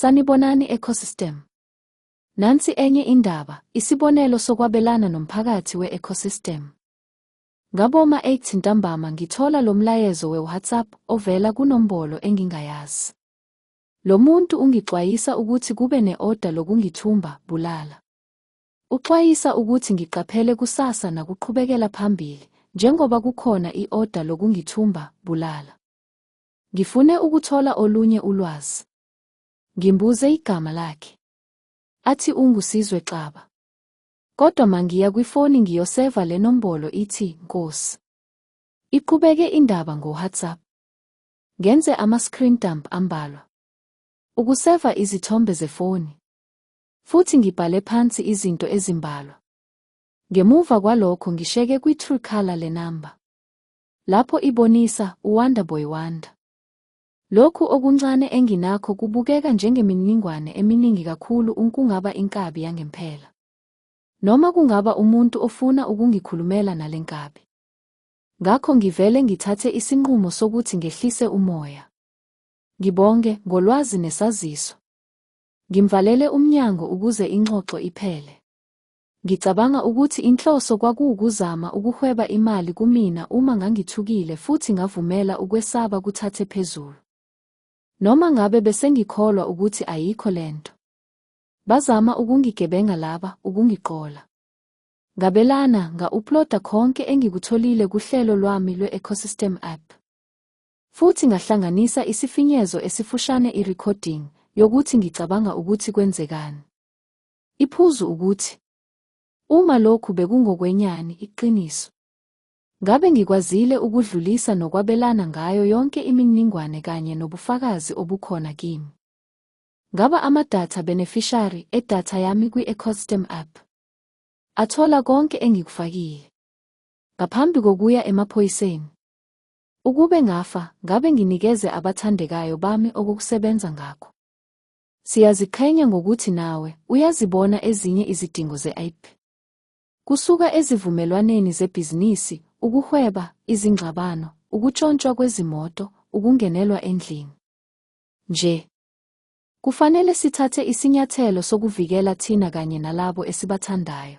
Sanibonani ecosystem. Nansi enye indaba, isibonelo sokwabelana nomphakathi we-ecosystem. Ngaboma 8 ntambama ngithola lo mlayezo we-WhatsApp ovela kunombolo engingayazi. Lo muntu ungixwayisa ukuthi kube ne-oda lokungithumba bulala. Uxwayisa ukuthi ngiqaphele kusasa nakuqhubekela phambili, njengoba kukhona i-oda lokungithumba bulala. Ngifune ukuthola olunye ulwazi. Ngimbuze igama lakhe. Athi unguSizwe Xaba. Kodwa mangiya kwifoni ngiyoseva le nombolo ithi Nkosi. Iqhubeke indaba ngo-WhatsApp. Ngenze ama-screen dump ambalwa. Ukuseva izithombe zefoni. Futhi ngibhale phansi izinto ezimbalwa. Ngemuva kwalokho ngisheke kwi-Truecaller le namba. Lapho ibonisa uWonderboy Wanda. Lokhu okuncane enginakho kubukeka njengemininingwane eminingi kakhulu kungaba inkabi yangempela. Noma kungaba umuntu ofuna ukungikhulumela nale nkabi. Ngakho ngivele ngithathe isinqumo sokuthi ngehlise umoya. Ngibonge ngolwazi nesaziso. Ngimvalele umnyango ukuze ingxoxo iphele. Ngicabanga ukuthi inhloso kwakuwukuzama ukuhweba imali kumina uma ngangithukile futhi ngavumela ukwesaba kuthathe phezulu. Noma ngabe besengikholwa ukuthi ayikho lento. Bazama ukungigebenga laba, ukungiqola. Ngabelana nga-uploada konke engikutholile kuhlelo lwami lwe-ecosystem app. Futhi ngahlanganisa isifinyezo esifushane i-recording yokuthi ngicabanga ukuthi kwenzekani. Iphuzu ukuthi uma lokhu bekungokwenyani iqiniso. Ngabe ngikwazile ukudlulisa nokwabelana ngayo yonke imininingwane kanye nobufakazi obukhona kimi. Ngaba ama-data beneficiary e-data yami kwi-ecosystem app. Athola konke engikufakile. Ngaphambi kokuya emaphoyiseni. Ukube ngafa, ngabe nginikeze abathandekayo bami okusebenza ngakho. Siyaziqhenya ngokuthi nawe uyazibona ezinye izidingo ze-IP. Kusuka ezivumelwaneni zebhizinisi, ukuhweba, izingxabano, ukutshontshwa kwezimoto, ukungenelwa endlini. Nje, kufanele sithathe isinyathelo sokuvikela thina kanye nalabo esibathandayo.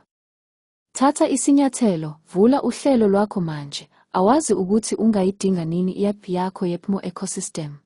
Thatha isinyathelo, vula uhlelo lwakho manje, awazi ukuthi ungayidinga nini i-app yakho ye-ecosystem.